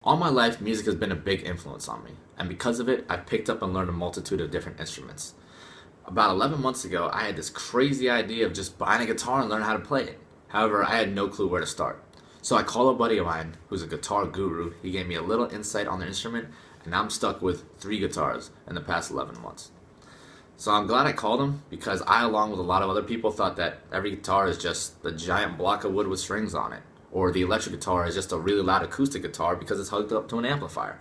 All my life, music has been a big influence on me, and because of it, I've picked up and learned a multitude of different instruments. About 11 months ago, I had this crazy idea of just buying a guitar and learning how to play it. However, I had no clue where to start. So I called a buddy of mine who's a guitar guru. He gave me a little insight on the instrument, and now I'm stuck with 3 guitars in the past 11 months. So I'm glad I called him because I, along with a lot of other people, thought that every guitar is just a giant block of wood with strings on it, or the electric guitar is just a really loud acoustic guitar because it's hooked up to an amplifier.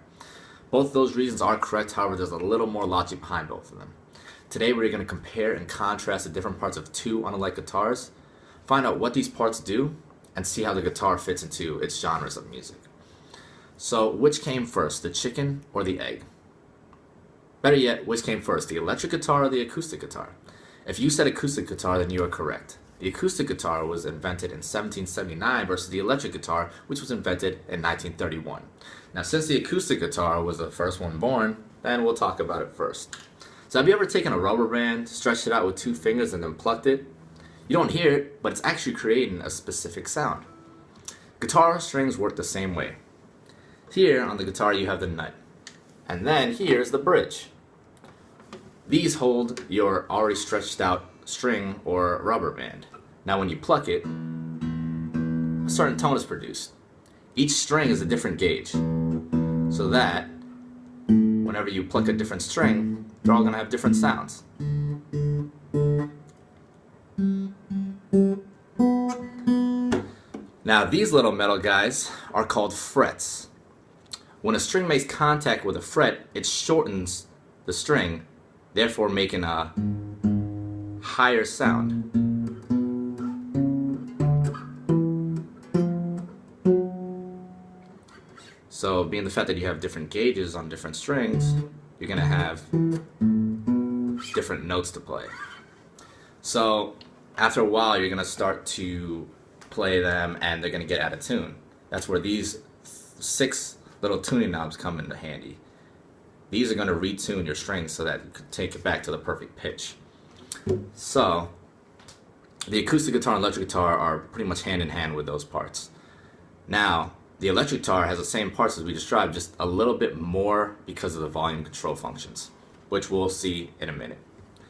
Both those reasons are correct, however, there's a little more logic behind both of them. Today we're going to compare and contrast the different parts of 2 unalike guitars, find out what these parts do, and see how the guitar fits into its genres of music. So, which came first, the chicken or the egg? Better yet, which came first, the electric guitar or the acoustic guitar? If you said acoustic guitar, then you are correct. The acoustic guitar was invented in 1779 versus the electric guitar, which was invented in 1931. Now, since the acoustic guitar was the first one born, then we'll talk about it first. So have you ever taken a rubber band, stretched it out with 2 fingers, and then plucked it? You don't hear it, but it's actually creating a specific sound. Guitar strings work the same way. Here on the guitar you have the nut, and then here's the bridge. These hold your already stretched out string or rubber band. Now when you pluck it, a certain tone is produced. Each string is a different gauge, so that whenever you pluck a different string, they're all going to have different sounds. Now these little metal guys are called frets. When a string makes contact with a fret, it shortens the string, therefore making a higher sound. So being the fact that you have different gauges on different strings, you're going to have different notes to play. So after a while you're going to start to play them and they're going to get out of tune. That's where these 6 little tuning knobs come into handy. These are going to retune your strings so that you can take it back to the perfect pitch. So the acoustic guitar and electric guitar are pretty much hand in hand with those parts. Now the electric guitar has the same parts as we described, just a little bit more because of the volume control functions, which we'll see in a minute.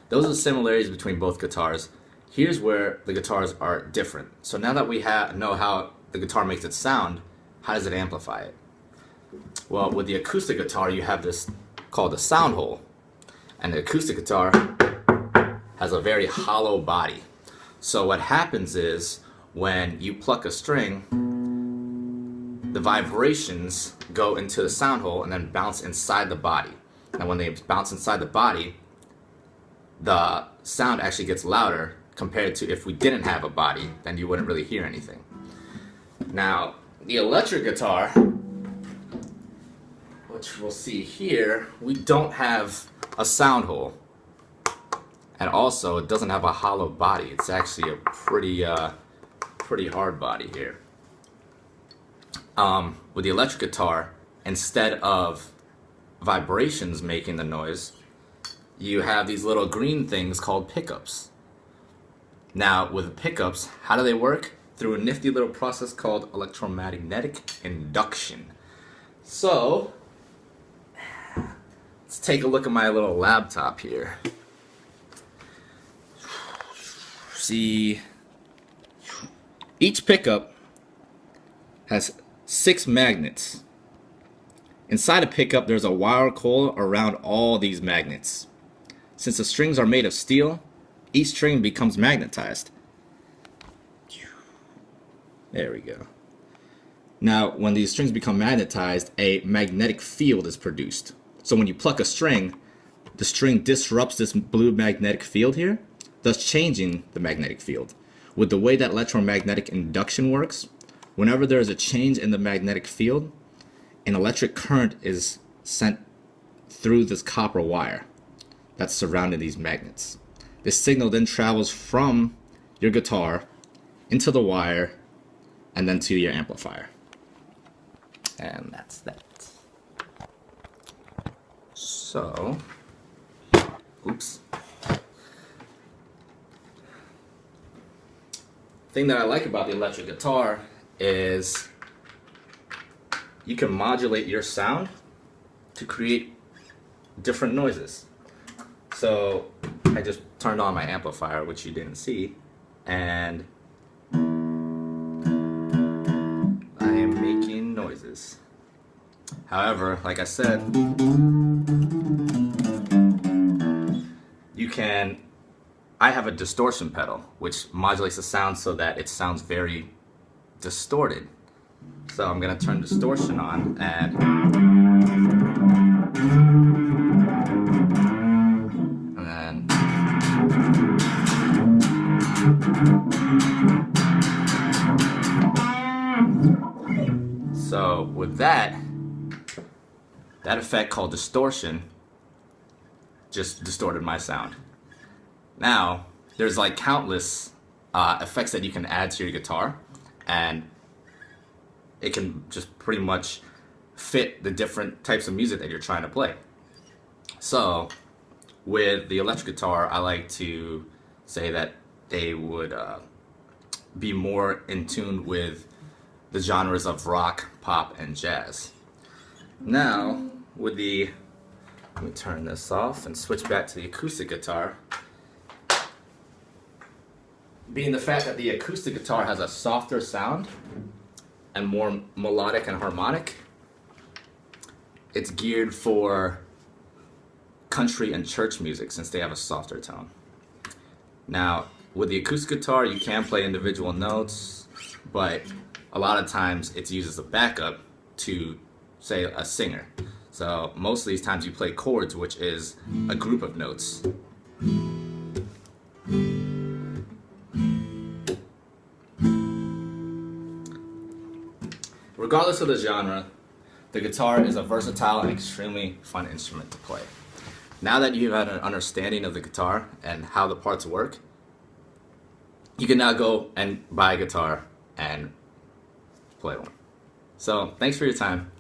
Those are the similarities between both guitars. Here's where the guitars are different. So now that we know how the guitar makes it sound, how does it amplify it? Well, with the acoustic guitar you have this called a sound hole, and the acoustic guitar has a very hollow body. So what happens is when you pluck a string, the vibrations go into the sound hole and then bounce inside the body. And when they bounce inside the body, the sound actually gets louder compared to if we didn't have a body, then you wouldn't really hear anything. Now, the electric guitar, which we'll see here, we don't have a sound hole. And also, it doesn't have a hollow body. It's actually a pretty hard body here. With the electric guitar, instead of vibrations making the noise, you have these little green things called pickups. Now, with pickups, how do they work? Through a nifty little process called electromagnetic induction. So, let's take a look at my little laptop here. See, each pickup has 6 magnets. Inside a pickup, there's a wire coil around all these magnets. Since the strings are made of steel, each string becomes magnetized. There we go. Now, when these strings become magnetized, a magnetic field is produced. So when you pluck a string, the string disrupts this blue magnetic field here, thus changing the magnetic field. With the way that electromagnetic induction works, whenever there is a change in the magnetic field, an electric current is sent through this copper wire that's surrounding these magnets. This signal then travels from your guitar into the wire and then to your amplifier. And that's that. So, oops. thing that I like about the electric guitar is you can modulate your sound to create different noises. So I just turned on my amplifier, which you didn't see, and I am making noises. However, like I said, I have a distortion pedal, which modulates the sound so that it sounds very distorted. So I'm gonna turn distortion on, and then so with that effect called distortion just distorted my sound. Now, there's like countless effects that you can add to your guitar, and it can just pretty much fit the different types of music that you're trying to play. So, with the electric guitar, I like to say that they would be more in tune with the genres of rock, pop, and jazz. Now, let me turn this off and switch back to the acoustic guitar. Being the fact that the acoustic guitar has a softer sound and more melodic and harmonic, it's geared for country and church music since they have a softer tone. Now, with the acoustic guitar, you can play individual notes, but a lot of times it's used as a backup to, say, a singer. So most of these times you play chords, which is a group of notes. Regardless of the genre, the guitar is a versatile and extremely fun instrument to play. Now that you've had an understanding of the guitar and how the parts work, you can now go and buy a guitar and play one. So, thanks for your time.